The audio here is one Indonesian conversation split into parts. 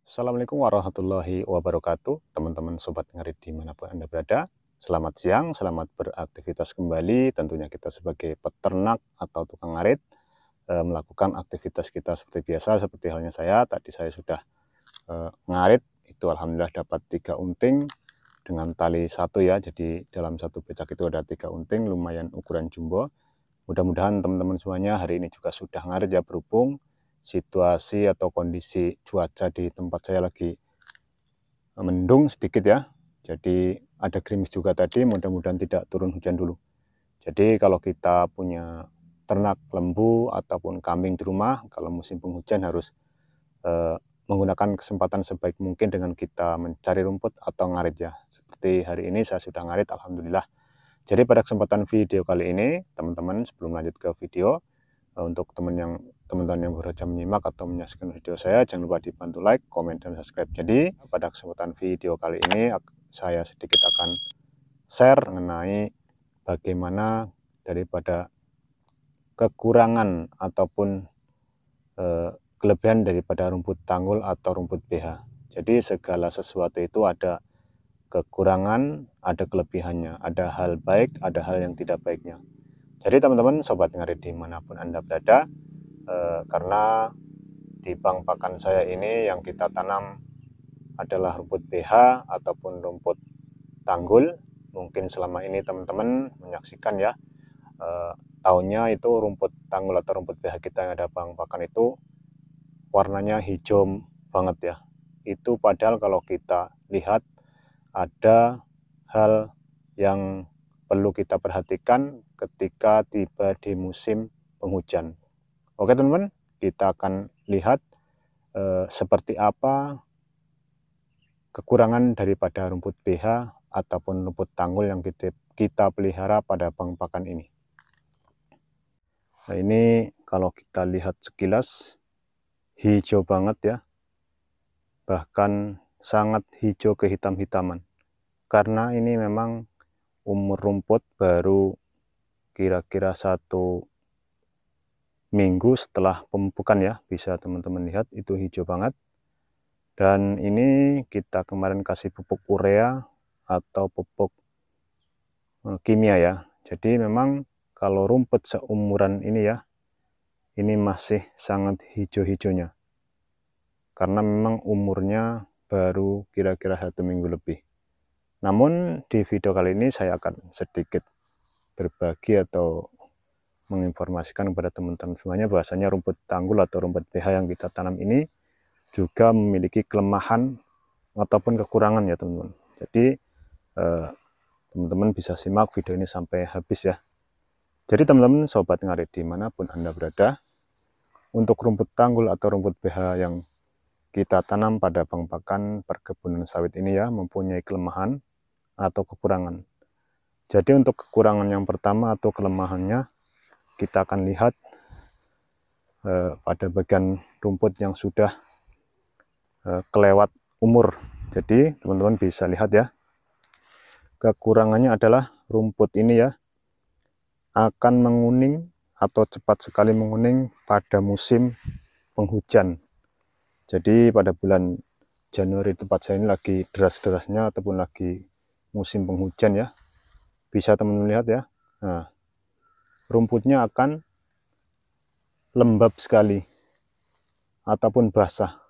Assalamualaikum warahmatullahi wabarakatuh, teman-teman sobat ngarit dimanapun Anda berada. Selamat siang, selamat beraktivitas kembali. Tentunya kita sebagai peternak atau tukang ngarit melakukan aktivitas kita seperti biasa, seperti halnya saya. Tadi saya sudah ngarit, itu alhamdulillah dapat 3 unting dengan tali satu ya. Jadi dalam satu becak itu ada 3 unting, lumayan ukuran jumbo. Mudah-mudahan teman-teman semuanya hari ini juga sudah ngarit ya, berhubung situasi atau kondisi cuaca di tempat saya lagi mendung sedikit ya. Jadi ada gerimis juga tadi, mudah-mudahan tidak turun hujan dulu. Jadi kalau kita punya ternak lembu ataupun kambing di rumah, kalau musim penghujan harus menggunakan kesempatan sebaik mungkin dengan kita mencari rumput atau ngarit ya. Seperti hari ini saya sudah ngarit, alhamdulillah. Jadi pada kesempatan video kali ini, teman-teman sebelum lanjut ke video, untuk teman-teman yang baru saja menyimak atau menyaksikan video saya, jangan lupa dibantu like, komen, dan subscribe. Jadi pada kesempatan video kali ini saya sedikit akan share mengenai bagaimana daripada kekurangan ataupun kelebihan daripada rumput tanggul atau rumput BH. Jadi segala sesuatu itu ada kekurangan, ada kelebihannya, ada hal baik, ada hal yang tidak baiknya. Jadi teman-teman sobat ngarit dimanapun Anda berada, karena di bank pakan saya ini yang kita tanam adalah rumput BH ataupun rumput tanggul. Mungkin selama ini teman-teman menyaksikan ya, tahunnya itu rumput tanggul atau rumput BH kita yang ada bank pakan itu warnanya hijau banget ya. Itu padahal kalau kita lihat ada hal yang perlu kita perhatikan ketika tiba di musim penghujan. Oke teman-teman, kita akan lihat seperti apa kekurangan daripada rumput BH ataupun rumput tanggul yang kita pelihara pada bank pakan ini. Nah ini kalau kita lihat sekilas hijau banget ya, bahkan sangat hijau kehitam-hitaman. Karena ini memang umur rumput baru kira-kira 1 minggu setelah pemupukan ya, bisa teman-teman lihat itu hijau banget. Dan ini kita kemarin kasih pupuk urea atau pupuk kimia ya. Jadi memang kalau rumput seumuran ini ya, ini masih sangat hijau-hijaunya. Karena memang umurnya baru kira-kira 1 minggu lebih. Namun di video kali ini saya akan sedikit berbagi atau menginformasikan kepada teman-teman semuanya bahwasanya rumput tanggul atau rumput BH yang kita tanam ini juga memiliki kelemahan ataupun kekurangan ya teman-teman. Jadi teman-teman bisa simak video ini sampai habis ya. Jadi teman-teman sobat ngarit dimanapun Anda berada, untuk rumput tanggul atau rumput BH yang kita tanam pada bank pakan perkebunan sawit ini ya, mempunyai kelemahan atau kekurangan. Jadi untuk kekurangan yang pertama atau kelemahannya, kita akan lihat pada bagian rumput yang sudah kelewat umur. Jadi teman-teman bisa lihat ya, kekurangannya adalah rumput ini ya akan menguning atau cepat sekali menguning pada musim penghujan. Jadi pada bulan Januari tempat saya ini lagi deras-derasnya ataupun lagi musim penghujan ya, bisa teman-teman lihat ya. Nah, rumputnya akan lembab sekali ataupun basah.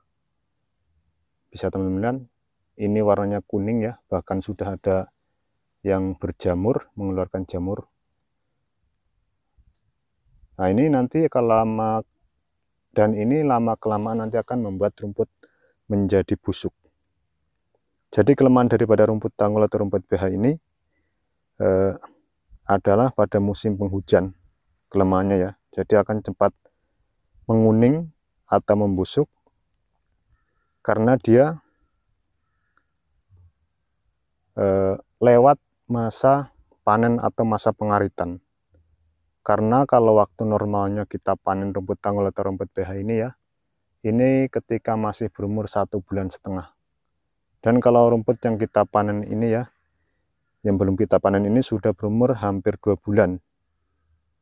Bisa teman-teman lihat, ini warnanya kuning ya, bahkan sudah ada yang berjamur, mengeluarkan jamur. Nah ini nanti kalau lama, dan ini lama-kelamaan nanti akan membuat rumput menjadi busuk. Jadi kelemahan daripada rumput tanggul atau rumput BH ini adalah pada musim penghujan kelemahannya ya. Jadi akan cepat menguning atau membusuk karena dia lewat masa panen atau masa pengaritan. Karena kalau waktu normalnya kita panen rumput tanggul atau rumput BH ini ya, ini ketika masih berumur 1,5 bulan. Dan kalau rumput yang kita panen ini ya, yang belum kita panen ini sudah berumur hampir 2 bulan.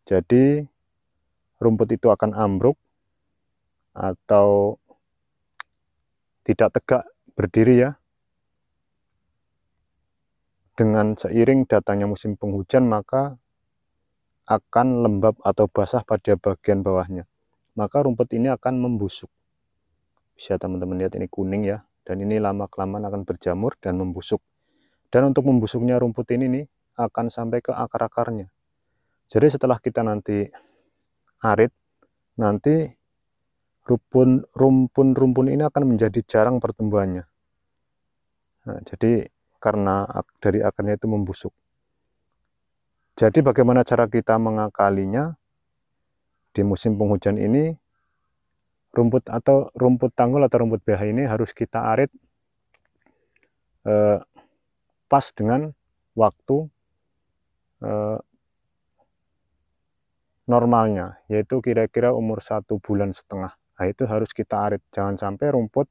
Jadi rumput itu akan ambruk atau tidak tegak berdiri ya. Dengan seiring datangnya musim penghujan maka akan lembab atau basah pada bagian bawahnya. Maka rumput ini akan membusuk. Bisa teman-teman lihat ini kuning ya. Dan ini lama-kelamaan akan berjamur dan membusuk. Dan untuk membusuknya rumput ini nih akan sampai ke akar-akarnya. Jadi setelah kita nanti arit, nanti rumpun-rumpun ini akan menjadi jarang pertumbuhannya. Nah, jadi karena dari akarnya itu membusuk. Jadi bagaimana cara kita mengakalinya di musim penghujan ini? Rumput tanggul atau rumput BH ini harus kita arit pas dengan waktu normalnya, yaitu kira-kira umur 1,5 bulan. Nah, itu harus kita arit, jangan sampai rumput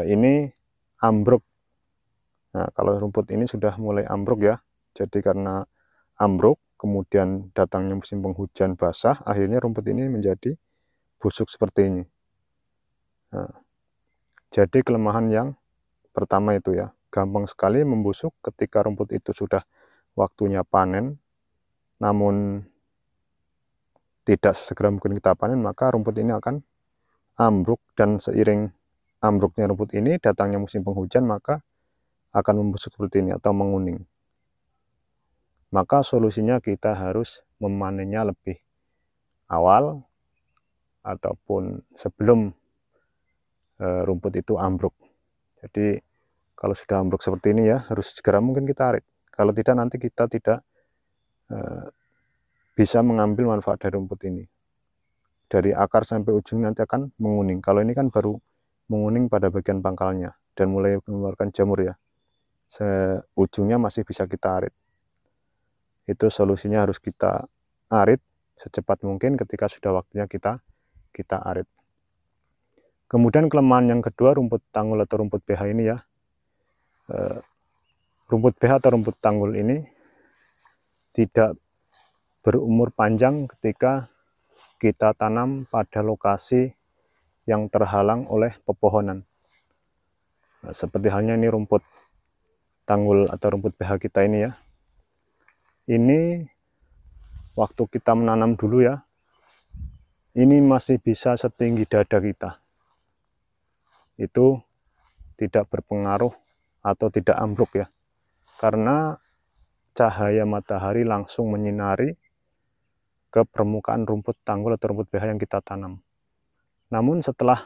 ini ambruk. Nah, kalau rumput ini sudah mulai ambruk ya, jadi karena ambruk, kemudian datangnya musim penghujan basah, akhirnya rumput ini menjadi busuk seperti ini. Nah, jadi kelemahan yang pertama itu ya, gampang sekali membusuk ketika rumput itu sudah waktunya panen, namun tidak segera mungkin kita panen, maka rumput ini akan ambruk, dan seiring ambruknya rumput ini, datangnya musim penghujan, maka akan membusuk seperti ini atau menguning. Maka solusinya kita harus memanennya lebih awal ataupun sebelum rumput itu ambruk. Jadi kalau sudah ambruk seperti ini ya, harus segera mungkin kita arit. Kalau tidak, nanti kita tidak bisa mengambil manfaat dari rumput ini. Dari akar sampai ujung nanti akan menguning. Kalau ini kan baru menguning pada bagian pangkalnya dan mulai mengeluarkan jamur ya. Ujungnya masih bisa kita arit. Itu solusinya harus kita arit secepat mungkin ketika sudah waktunya kita arit. Kemudian kelemahan yang kedua, rumput tanggul atau rumput BH ini ya. Rumput BH atau rumput tanggul ini tidak berumur panjang ketika kita tanam pada lokasi yang terhalang oleh pepohonan. Nah, seperti halnya ini rumput tanggul atau rumput BH kita ini ya. Ini waktu kita menanam dulu ya, ini masih bisa setinggi dada kita. Itu tidak berpengaruh atau tidak ambruk ya. Karena cahaya matahari langsung menyinari ke permukaan rumput tanggul atau rumput BH yang kita tanam. Namun setelah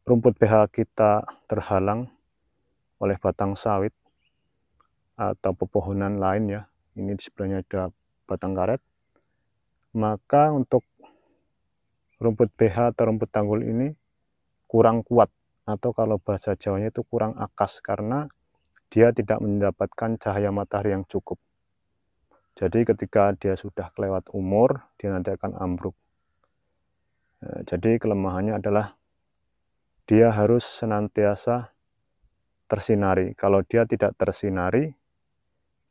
rumput BH kita terhalang oleh batang sawit atau pepohonan lain ya, ini di sebelahnya ada batang karet, maka untuk rumput BH atau rumput tanggul ini kurang kuat, atau kalau bahasa Jawanya itu kurang akas, karena dia tidak mendapatkan cahaya matahari yang cukup. Jadi ketika dia sudah kelewat umur, dia nanti akan ambruk. Jadi kelemahannya adalah dia harus senantiasa tersinari. Kalau dia tidak tersinari,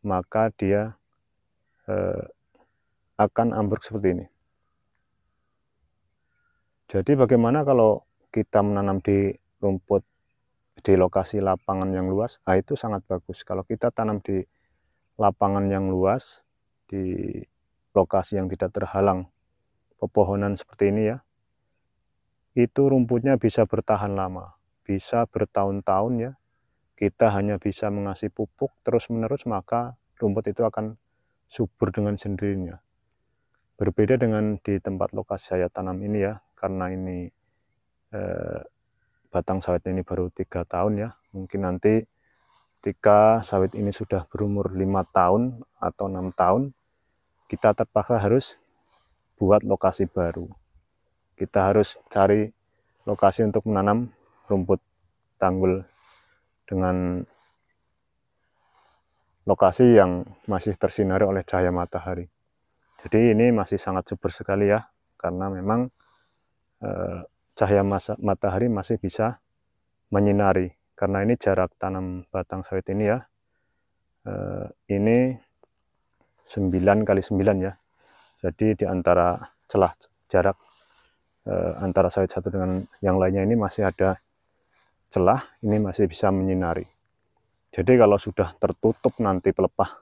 maka dia akan ambruk seperti ini. Jadi bagaimana kalau kita menanam di rumput di lokasi lapangan yang luas? Nah, itu sangat bagus. Kalau kita tanam di lapangan yang luas, di lokasi yang tidak terhalang pepohonan seperti ini ya, itu rumputnya bisa bertahan lama, bisa bertahun-tahun ya. Kita hanya bisa mengasih pupuk terus-menerus, maka rumput itu akan subur dengan sendirinya. Berbeda dengan di tempat lokasi saya tanam ini ya, karena ini batang sawitnya ini baru 3 tahun ya. Mungkin nanti ketika sawit ini sudah berumur 5 tahun atau 6 tahun, kita terpaksa harus buat lokasi baru. Kita harus cari lokasi untuk menanam rumput tanggul dengan lokasi yang masih tersinari oleh cahaya matahari. Jadi ini masih sangat subur sekali ya, karena memang cahaya matahari masih bisa menyinari. Karena ini jarak tanam batang sawit ini ya, ini 9 kali 9 ya. Jadi di antara jarak antara sawit satu dengan yang lainnya ini masih ada celah, ini masih bisa menyinari. Jadi kalau sudah tertutup nanti pelepah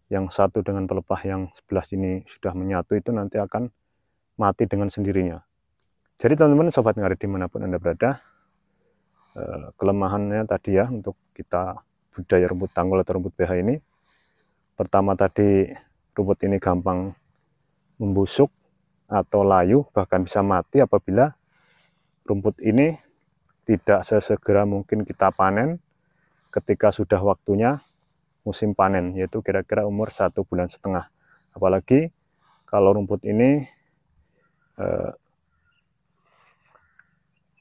yang satu dengan pelepah yang sebelah sini sudah menyatu, itu nanti akan mati dengan sendirinya. Jadi teman-teman sobat ngarit dimanapun Anda berada, kelemahannya tadi ya untuk kita budidaya rumput tanggul atau rumput BH ini, pertama tadi rumput ini gampang membusuk atau layu, bahkan bisa mati apabila rumput ini tidak sesegera mungkin kita panen ketika sudah waktunya musim panen, yaitu kira-kira umur 1,5 bulan. Apalagi kalau rumput ini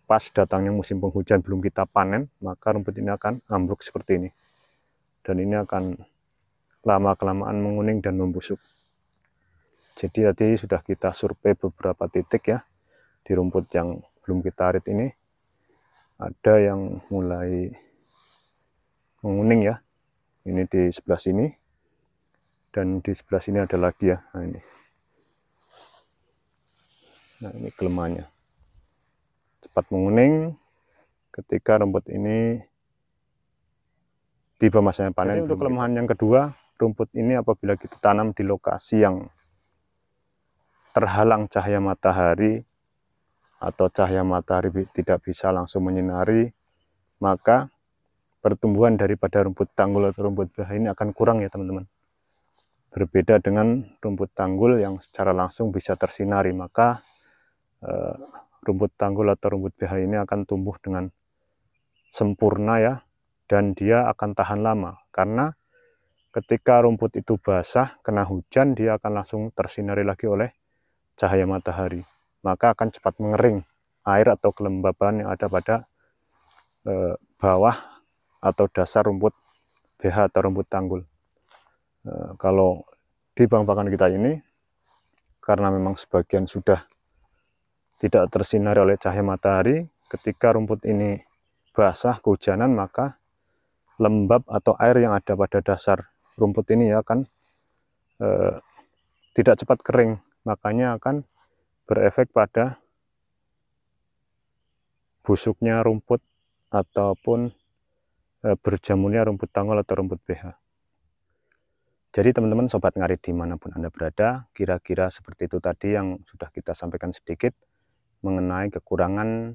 pas datangnya musim penghujan belum kita panen, maka rumput ini akan ambruk seperti ini, dan ini akan lama-kelamaan menguning dan membusuk. Jadi tadi sudah kita survei beberapa titik ya, di rumput yang belum kita arit ini ada yang mulai menguning ya, ini di sebelah sini, dan di sebelah sini ada lagi ya. Nah ini kelemahannya, cepat menguning ketika rumput ini tiba masanya panen. Jadi untuk kelemahan yang kedua, rumput ini apabila kita tanam di lokasi yang terhalang cahaya matahari atau cahaya matahari tidak bisa langsung menyinari, maka pertumbuhan daripada rumput tanggul atau rumput BH ini akan kurang ya teman-teman. Berbeda dengan rumput tanggul yang secara langsung bisa tersinari, maka rumput tanggul atau rumput BH ini akan tumbuh dengan sempurna ya, dan dia akan tahan lama, karena ketika rumput itu basah kena hujan, dia akan langsung tersinari lagi oleh cahaya matahari, maka akan cepat mengering air atau kelembaban yang ada pada bawah atau dasar rumput BH atau rumput tanggul. Kalau di bangkakan kita ini, karena memang sebagian sudah tidak tersinari oleh cahaya matahari, ketika rumput ini basah kehujanan, maka lembab atau air yang ada pada dasar rumput ini akan tidak cepat kering, makanya akan berefek pada busuknya rumput ataupun berjamurnya rumput tanggul atau rumput BH. Jadi teman-teman sobat ngarit dimanapun Anda berada, kira-kira seperti itu tadi yang sudah kita sampaikan sedikit mengenai kekurangan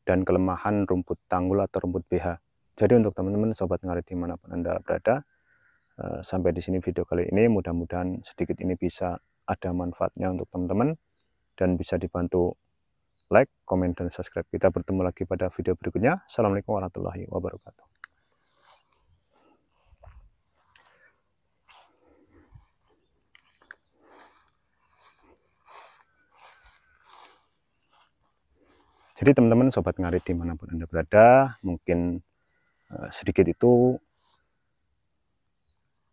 dan kelemahan rumput tanggul atau rumput BH. Jadi untuk teman-teman sobat ngarit dimanapun Anda berada, sampai di sini video kali ini, mudah-mudahan sedikit ini bisa ada manfaatnya untuk teman-teman dan bisa dibantu like, komen, dan subscribe. Kita bertemu lagi pada video berikutnya. Assalamualaikum warahmatullahi wabarakatuh. Jadi teman-teman sobat ngarit dimanapun Anda berada, mungkin sedikit itu.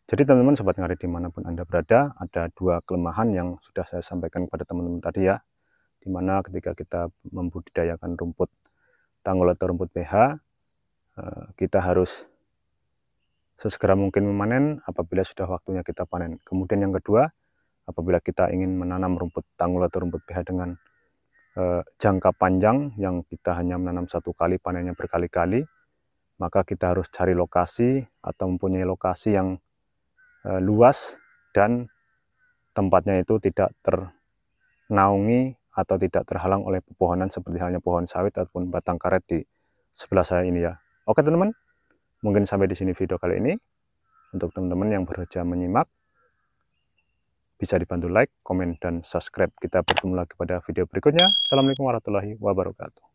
Jadi teman-teman sobat ngarit dimanapun Anda berada, ada dua kelemahan yang sudah saya sampaikan kepada teman-teman tadi ya, dimana ketika kita membudidayakan rumput tanggul atau rumput BH, kita harus sesegera mungkin memanen apabila sudah waktunya kita panen. Kemudian yang kedua, apabila kita ingin menanam rumput tanggul atau rumput BH dengan jangka panjang yang kita hanya menanam satu kali, panennya berkali-kali, maka kita harus cari lokasi atau mempunyai lokasi yang luas dan tempatnya itu tidak ternaungi atau tidak terhalang oleh pepohonan seperti halnya pohon sawit ataupun batang karet di sebelah saya ini ya. Oke teman-teman, mungkin sampai di sini video kali ini. Untuk teman-teman yang bekerja menyimak, bisa dibantu like, komen, dan subscribe. Kita bertemu lagi pada video berikutnya. Assalamualaikum warahmatullahi wabarakatuh.